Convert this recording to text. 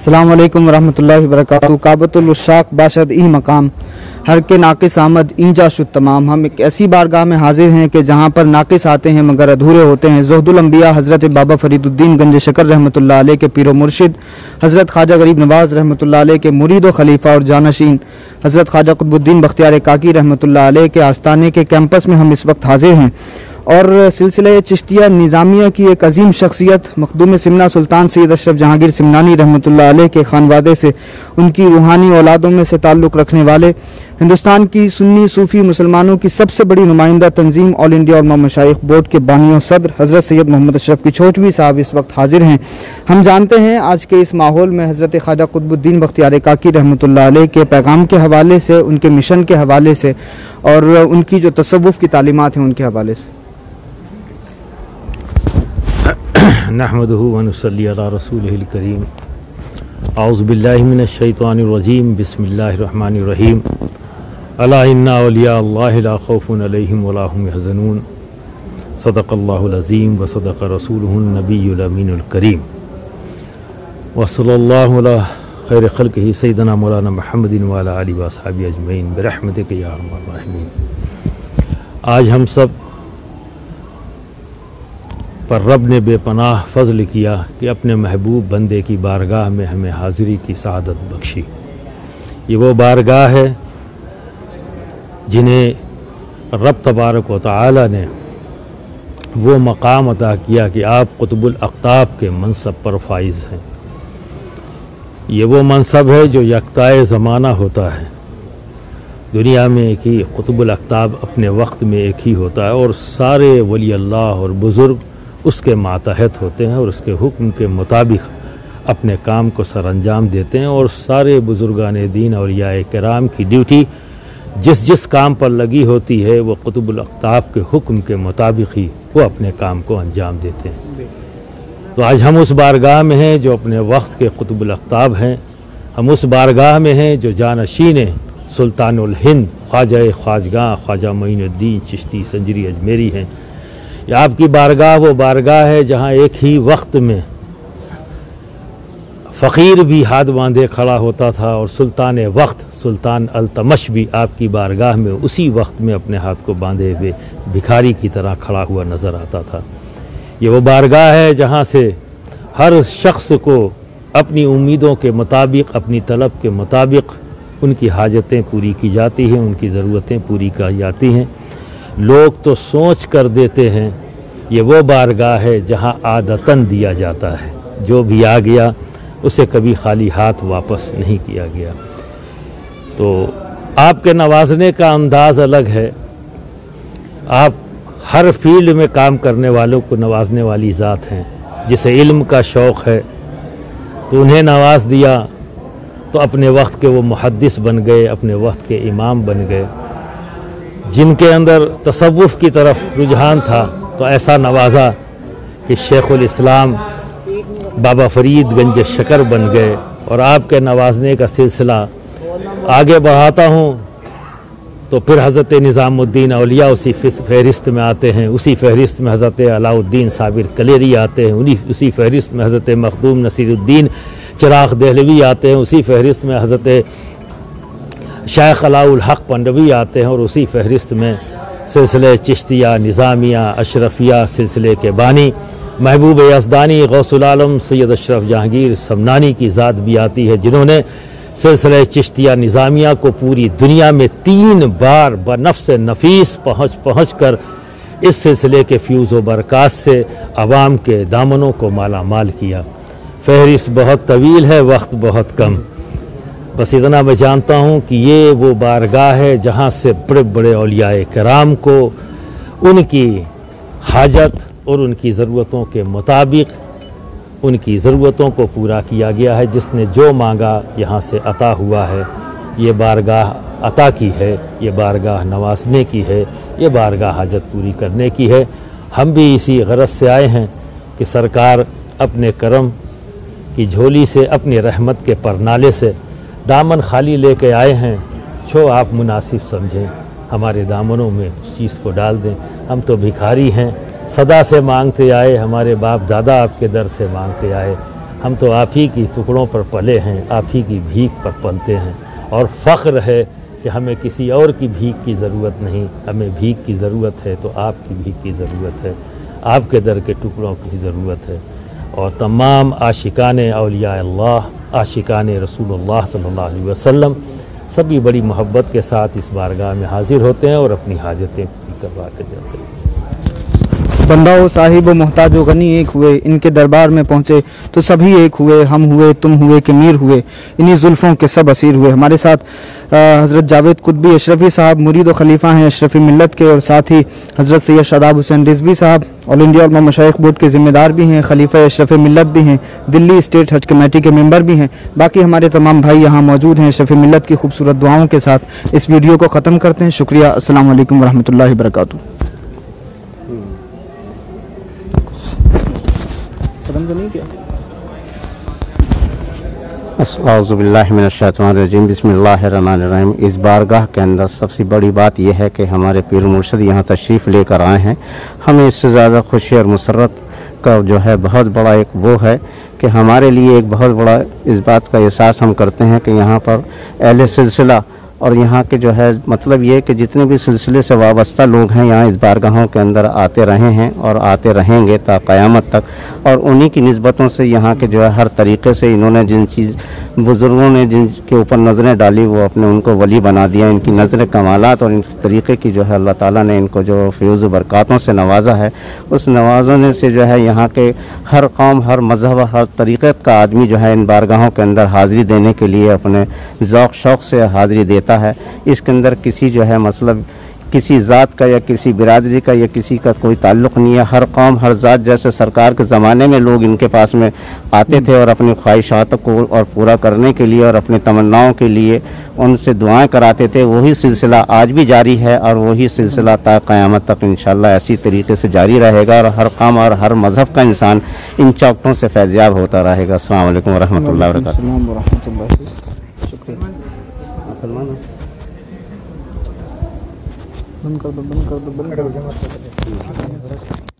अस्सलामु अलैकुम वरहमतुल्लाहि वबरकातुहू। काबतुल उश्शाक बाशद ई मकाम हर के नाकिस आमद ईंजा शुद तमाम। हम एक ऐसी बारगाह में हाजिर हैं कि जहाँ पर नाकिस आते हैं मगर अधूरे होते हैं। ज़ुहदुल अंबिया हज़रत बाबा फरीदुद्दीन गंज शकर रहमतुल्लाह अलैह के पीरो मुर्शिद हज़रत ख्वाजा गरीब नवाज़ रहमतुल्लाह अलैह के मुरीद व खलीफा और जानशीन हज़रत ख्वाजा कुतुबुद्दीन बख्तियार काकी रहमतुल्लाह अलैह के आस्थाने के कैंपस में हम इस वक्त हाजिर हैं और सिलसिला चिश्तिया निज़ामिया की एक अजीम शख्सियत मखदूम सिमना सुल्तान सैयद अशरफ जहांगीर सिमनानी रहमतुल्लाह अलैह के खानवादे से उनकी रूहानी औलादों में से ताल्लुक़ रखने वाले हिंदुस्तान की सुन्नी सूफ़ी मुसलमानों की सबसे बड़ी नुमाइंदा तंजीम ऑल इंडिया उलमा मशाइख बोर्ड के बानी और सदर हज़रत सैयद मोहम्मद अशरफ की छोटवी साहब इस वक्त हाजिर हैं। हम जानते हैं आज के इस माहौल में हज़रत ख्वाजा कुतुबुद्दीन बख्तियार काकी रहमतुल्लाह अलैह के पैगाम के हवाले से, उनके मिशन के हवाले से और उनकी जो तसव्वुफ़ की तालीमात हैं उनके हवाले से। नहमदुहु व नुसल्ली अला रसूलिहिल करीम। औज़ु बिल्लाहि मिनश शैतानिर रजीम। बिस्मिल्लाहिर रहमानिर रहीम। अला इन्ना औलिया अल्लाहि ला खौफुन अलैहिम व ला हुम यहज़नून। सदक़ल्लाहुल अज़ीम व सदक़ रसूलुहुन नबियुल अमीनुल करीम। व सल्लल्लाहु अला खैर खल्क़िही सय्यिदना मौलाना मुहम्मदिन व अला आलिहि व अस्हाबिहि अजमईन बिरहमतिका या अरहमर राहिमीन। आज हम सब पर रब ने बेपनाह फ़ज़ल किया कि अपने महबूब बंदे की बारगाह में हमें हाज़िरी की सआदत बख्शी। ये वो बारगाह है जिन्हें रब तबारक व तआला ने वो मकाम अता किया कि आप कुतुबुल अक़ताब के मनसब पर फाइज़ हैं। ये वो मनसब है जो यकताए ज़माना होता है। दुनिया में एक ही कुतुबुल अक़ताब अपने वक्त में एक ही होता है और सारे वली अल्लाह और बुज़ुर्ग उसके मातहत होते हैं और उसके हुक्म के मुताबिक अपने काम को सरअंजाम देते हैं। और सारे बुज़ुर्गान दीन औलियाए किराम की ड्यूटी जिस जिस काम पर लगी होती है वो कुतुबुल अक़ताब के हुक्म के मुताबिक ही वो अपने काम को अंजाम देते हैं। तो आज हम उस बारगाह में हैं जो अपने वक्त के कुतुबुल अक़ताब हैं। हम उस बारगाह में हैं जो जानशीन सुल्तानुल हिंद ख्वाजा ख्वाजगाह ख्वाजा मोइनुद्दीन चिश्ती संजरी अजमेरी हैं। ये आपकी बारगाह वो बारगाह है जहाँ एक ही वक्त में फ़कीर भी हाथ बांधे खड़ा होता था और सुल्तान वक्त सुल्तान अल्तमश भी आपकी बारगाह में उसी वक्त में अपने हाथ को बांधे हुए भिखारी की तरह खड़ा हुआ नज़र आता था। ये वो बारगाह है जहाँ से हर शख्स को अपनी उम्मीदों के मुताबिक, अपनी तलब के मुताबिक उनकी हाजतें पूरी की जाती हैं, उनकी ज़रूरतें पूरी की जाती हैं। लोग तो सोच कर देते हैं। ये वो बारगाह है जहाँ आदतन दिया जाता है, जो भी आ गया उसे कभी खाली हाथ वापस नहीं किया गया। तो आपके नवाजने का अंदाज़ अलग है। आप हर फील्ड में काम करने वालों को नवाजने वाली ज़ात हैं। जिसे इल्म का शौक़ है तो उन्हें नवाज दिया तो अपने वक्त के वो मुहद्दिस बन गए, अपने वक्त के इमाम बन गए। जिनके अंदर तसव्वुफ़ की तरफ रुझान था तो ऐसा नवाजा कि शेखुल इस्लाम बाबा फरीद गंज शकर बन गए। और आपके नवाजने का सिलसिला आगे बढ़ाता हूँ तो फिर हज़रत निज़ामुद्दीन औलिया उसी फहरिस्त में आते हैं। उसी फहरिस्त में हज़रत अलाउद्दीन साबिर कलेरी आते हैं। उसी फहरिस्त में हज़रत मखदूम नसीरुद्दीन चिराग़ देहलवी आते हैं। उसी फहरिस्त में हज़रत शेख अलाउल हक़ पंडवी आते हैं। और उसी फहरिस्त में सिलसिले चिश्तिया निज़ामिया अशरफिया सिलसिले के बानी महबूब यज़दानी गौसुल आलम सैयद अशरफ जहांगीर समनानी की ज़ात भी आती है, जिन्होंने सिलसिले चिश्तिया निज़ामिया को पूरी दुनिया में 3 बार बनफ्स नफीस पहुँच कर इस सिलसिले के फ्यूज़ व बरक़ात से अवाम के दामनों को माला माल किया। फहरिस्त बहुत तवील है, वक्त बहुत कम। बस इतना मैं जानता हूँ कि ये वो बारगाह है जहाँ से बड़े बड़े औलियाए किराम को उनकी हाजत और उनकी ज़रूरतों के मुताबिक उनकी ज़रूरतों को पूरा किया गया है। जिसने जो मांगा यहाँ से अता हुआ है। ये बारगाह अता की है, ये बारगाह नवाजने की है, ये बारगाह हाजत पूरी करने की है। हम भी इसी गरज से आए हैं कि सरकार अपने करम की झोली से, अपनी रहमत के परनाले से दामन खाली लेके आए हैं। जो आप मुनासिब समझें हमारे दामनों में उस चीज़ को डाल दें। हम तो भिखारी हैं, सदा से मांगते आए, हमारे बाप दादा आपके दर से मांगते आए। ہم تو آپ ہی کی ٹکڑوں پر پلے ہیں، آپ ہی کی بھیک پر پلتے ہیں، اور فخر ہے کہ ہمیں کسی اور کی بھیک کی ضرورت نہیں، ہمیں بھیک کی ضرورت ہے تو آپ کی بھیک کی ضرورت ہے، آپ کے در کے ٹکڑوں کی ضرورت ہے۔ اور تمام عاشقان اولیاء اللہ، عاشقان رسول اللہ صلی اللہ علیہ وسلم سبھی بڑی محبت کے ساتھ اس بارگاہ میں حاضر ہوتے ہیں اور اپنی حاجتیں پوری کروا کے جاتے ہیں۔ بندہ و صاحب و محتاج و غنی ایک ہوئے، ان کے دربار میں پہنچے تو سبھی ایک ہوئے، ہم ہوئے، تم ہوئے کہ میر ہوئے، انہی زلفوں کے سب اسیر ہوئے۔ ہمارے ساتھ حضرت جاوید قطبی اشرفی صاحب مرید و خلیفہ ہیں اشرفی ملت کے، اور ساتھ ہی حضرت سید شاداب حسین رضوی صاحب آل انڈیا علماء مشائخ بورڈ کے ذمہ دار بھی ہیں، خلیفہ اشرف ملت بھی ہیں، دلی اسٹیٹ حج کمیٹی کے ممبر بھی ہیں، باقی ہمارے تمام بھائی یہاں موجود ہیں۔ اشرف ملت کی خوبصورت دعاؤں کے ساتھ اس ویڈیو کو ختم کرتے ہیں۔ شکریہ، السلام علیکم ورحمۃ اللہ وبرکاتہ۔ اعوذ باللہ من الشیطان الرجیم، بسم اللہ الرحمن الرحیم۔ اس بارگاہ کے اندر سب سے بڑی بات یہ ہے کہ ہمارے پیر مرشد یہاں تشریف لے کر آئے ہیں۔ ہمیں اس سے زیادہ خوشی اور مسرت کا جو ہے بہت بڑا ایک وہ ہے کہ ہمارے لیے ایک بہت بڑا اس بات کا احساس ہم کرتے ہیں کہ یہاں پر اہل سلسلہ اور یہاں کے جو ہے مطلب یہ کہ جتنے بھی سلسلے سے وابستہ لوگ ہیں یہاں اس بارگاہوں کے اندر آتے رہے ہیں اور آتے رہیں گے تا قیامت تک، اور انہی کی نسبتوں سے یہاں کے جو ہے ہر طریقے سے انہوں نے جن چیز بزرگوں نے جن کے اوپر نظریں ڈالی وہ اپنے ان کو ولی بنا دیا۔ ان کی نظر کمالات اور ان طریقے کی جو ہے اللہ تعالیٰ نے ان کو جو فیوز و برکاتوں سے نوازا ہے، اس نوازنے سے جو ہے یہاں کے ہر قوم، ہر مذہب، ہر طریقے کا آدمی جو ہے ان بارگاہوں کے اندر حاضری دینے کے لیے اپنے ذوق شوق سے حاضری دیتا ہے۔ اس کے اندر کسی جو ہے مطلب کسی ذات کا یا کسی برادری کا یا کسی کا کوئی تعلق نہیں ہے۔ ہر قوم، ہر ذات، جیسے سرکار کے زمانے میں لوگ ان کے پاس میں آتے تھے اور اپنی خواہشات کو اور پورا کرنے کے لیے اور اپنی تمناؤں کے لیے ان سے دعائیں کراتے تھے، وہی سلسلہ آج بھی جاری ہے اور وہی سلسلہ تا قیامت تک انشاءاللہ ایسی طریقے سے جاری رہے گا، اور ہر قوم اور ہر مذہب کا انسان ان چوکٹوں سے فیضیاب ہوتا رہے گا۔ السلام علیکم ورحمۃ اللہ وبرکاتہ۔ السلام ورحمۃ اللہ، شکریہ۔ بند کر دو، بند کر دو، بند کر دو۔